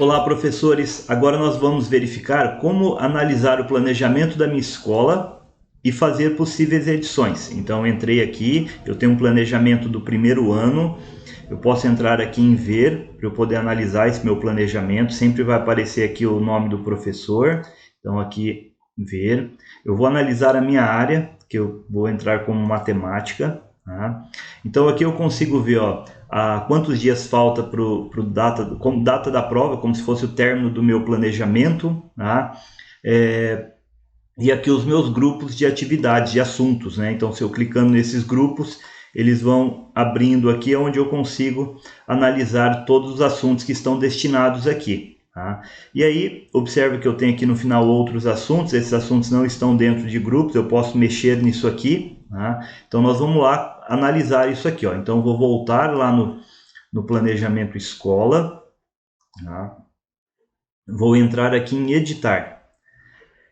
Olá, professores! Agora nós vamos verificar como analisar o planejamento da minha escola e fazer possíveis edições. Então, entrei aqui, eu tenho um planejamento do primeiro ano, eu posso entrar aqui em ver, para eu poder analisar esse meu planejamento, sempre vai aparecer aqui o nome do professor, então aqui ver. Eu vou analisar a minha área, que eu vou entrar como matemática, tá? Então aqui eu consigo ver, ó, quantos dias falta para como data da prova, como se fosse o término do meu planejamento, tá? E aqui os meus grupos de atividades, de assuntos, né? Então, se eu clicando nesses grupos, eles vão abrindo aqui, onde eu consigo analisar todos os assuntos que estão destinados aqui. Tá? E aí, observe que eu tenho aqui no final outros assuntos, esses assuntos não estão dentro de grupos, eu posso mexer nisso aqui. Tá? Então, nós vamos lá analisar isso aqui. Ó. Então, vou voltar lá no planejamento escola. Tá? Vou entrar aqui em editar.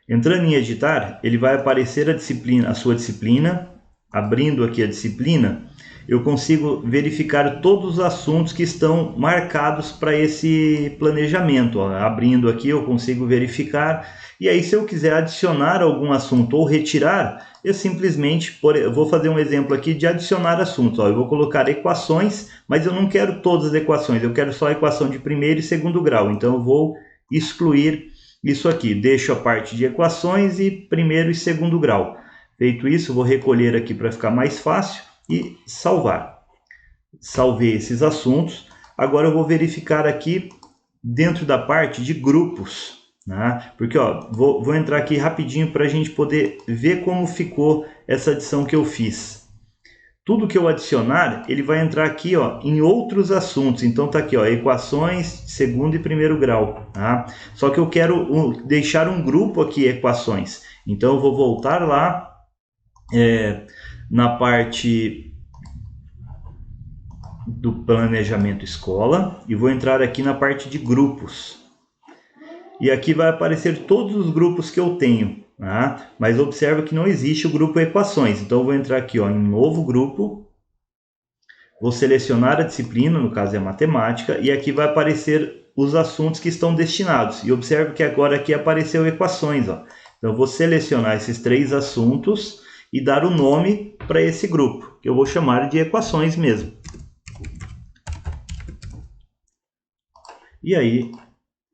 Entrando em editar, ele vai aparecer a sua disciplina. Abrindo aqui a disciplina, eu consigo verificar todos os assuntos que estão marcados para esse planejamento. Ó. Abrindo aqui, eu consigo verificar. E aí, se eu quiser adicionar algum assunto ou retirar, eu simplesmente vou fazer um exemplo aqui de adicionar assuntos. Ó. Eu vou colocar equações, mas eu não quero todas as equações, eu quero só a equação de primeiro e segundo grau. Então, eu vou excluir isso aqui. Deixo a parte de equações e primeiro e segundo grau. Feito isso, vou recolher aqui para ficar mais fácil e salvar. Salvei esses assuntos. Agora eu vou verificar aqui dentro da parte de grupos. Né? Porque ó, vou entrar aqui rapidinho para a gente poder ver como ficou essa adição que eu fiz. Tudo que eu adicionar, ele vai entrar aqui ó, em outros assuntos. Então tá aqui, ó, equações de segundo e primeiro grau. Tá? Só que eu quero deixar um grupo aqui, equações. Então eu vou voltar lá na parte do planejamento escola e vou entrar aqui na parte de grupos. E aqui vai aparecer todos os grupos que eu tenho, tá? Mas observa que não existe o grupo equações. Então eu vou entrar aqui ó, em novo grupo, vou selecionar a disciplina, no caso é matemática, e aqui vai aparecer os assuntos que estão destinados. E observe que agora aqui apareceu equações. Ó. Então eu vou selecionar esses 3 assuntos e dar o nome para esse grupo, que eu vou chamar de equações mesmo. E aí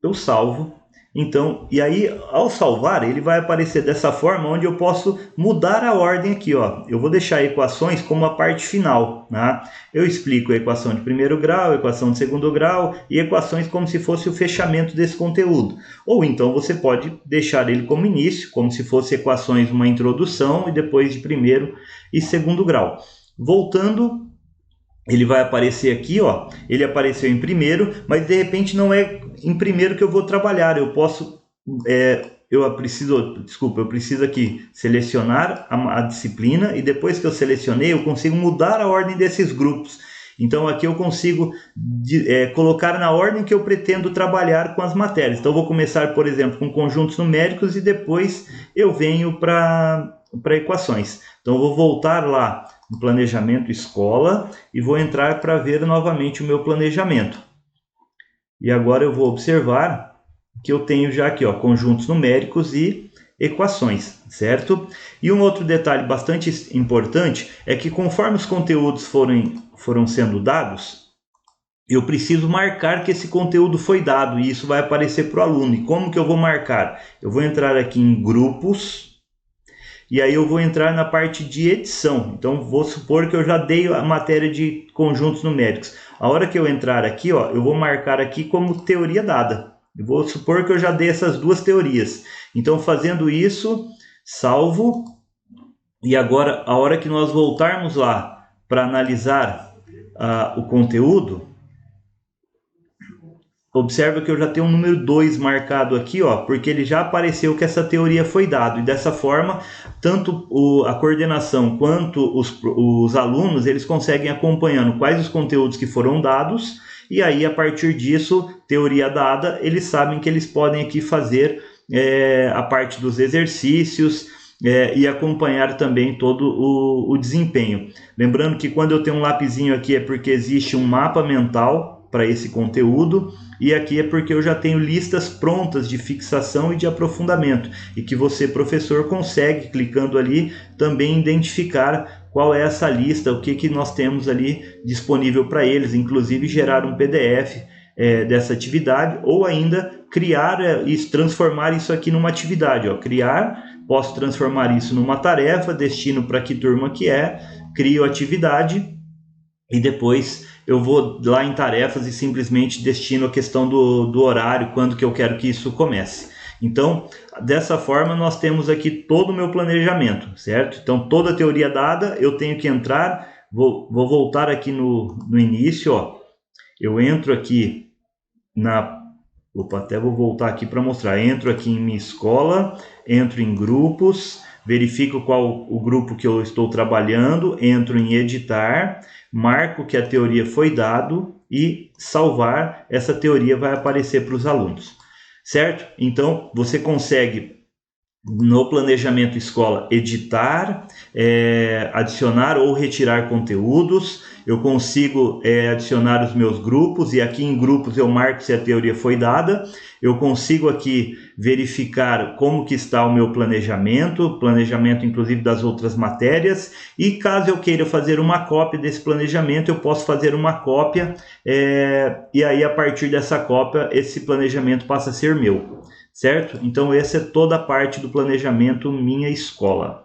eu salvo. Então, e aí ao salvar, ele vai aparecer dessa forma, onde eu posso mudar a ordem aqui, ó. Eu vou deixar equações como a parte final, né? Eu explico a equação de primeiro grau, equação de segundo grau e equações como se fosse o fechamento desse conteúdo. Ou então você pode deixar ele como início, como se fosse equações uma introdução e depois de primeiro e segundo grau. Voltando, ele vai aparecer aqui, ó. Ele apareceu em primeiro, mas de repente não é em primeiro que eu vou trabalhar. Eu posso, eu preciso aqui selecionar a disciplina e depois que eu selecionei, eu consigo mudar a ordem desses grupos. Então aqui eu consigo colocar na ordem que eu pretendo trabalhar com as matérias. Então eu vou começar, por exemplo, com conjuntos numéricos e depois eu venho para equações. Então eu vou voltar lá no planejamento escola e vou entrar para ver novamente o meu planejamento. E agora eu vou observar que eu tenho já aqui ó, conjuntos numéricos e equações, certo? E um outro detalhe bastante importante é que conforme os conteúdos foram sendo dados, eu preciso marcar que esse conteúdo foi dado e isso vai aparecer para o aluno. E como que eu vou marcar? Eu vou entrar aqui em grupos e aí eu vou entrar na parte de edição. Então vou supor que eu já dei a matéria de conjuntos numéricos. A hora que eu entrar aqui, ó, eu vou marcar aqui como teoria dada. Eu vou supor que eu já dei essas 2 teorias. Então fazendo isso, salvo. E agora, a hora que nós voltarmos lá para analisar o conteúdo, observa que eu já tenho um número 2 marcado aqui, ó, porque ele já apareceu que essa teoria foi dada. E dessa forma, tanto a coordenação quanto os alunos, eles conseguem acompanhando quais os conteúdos que foram dados. E aí, a partir disso, teoria dada, eles sabem que eles podem aqui fazer a parte dos exercícios, e acompanhar também todo o desempenho. Lembrando que quando eu tenho um lapisinho aqui é porque existe um mapa mental para esse conteúdo, e aqui é porque eu já tenho listas prontas de fixação e de aprofundamento, e que você, professor, consegue, clicando ali, também identificar qual é essa lista, o que nós temos ali disponível para eles, inclusive gerar um PDF dessa atividade, ou ainda criar e transformar isso aqui numa atividade. Criar, posso transformar isso numa tarefa, destino para que turma que é, crio a atividade, e depois eu vou lá em tarefas e simplesmente destino a questão do horário, quando que eu quero que isso comece. Então, dessa forma, nós temos aqui todo o meu planejamento, certo? Então, toda a teoria dada, eu tenho que entrar, vou voltar aqui no início, ó. Eu entro aqui até vou voltar aqui para mostrar. Entro aqui em minha escola, entro em grupos, verifico qual o grupo que eu estou trabalhando, entro em editar, marco que a teoria foi dado e salvar. Essa teoria vai aparecer para os alunos, certo? Então, você consegue, no planejamento escola, editar, adicionar ou retirar conteúdos. Eu consigo adicionar os meus grupos, e aqui em grupos eu marco se a teoria foi dada. Eu consigo aqui verificar como que está o meu planejamento inclusive das outras matérias, e caso eu queira fazer uma cópia desse planejamento, eu posso fazer uma cópia, e aí a partir dessa cópia esse planejamento passa a ser meu, certo? Então essa é toda a parte do planejamento Minha Escola.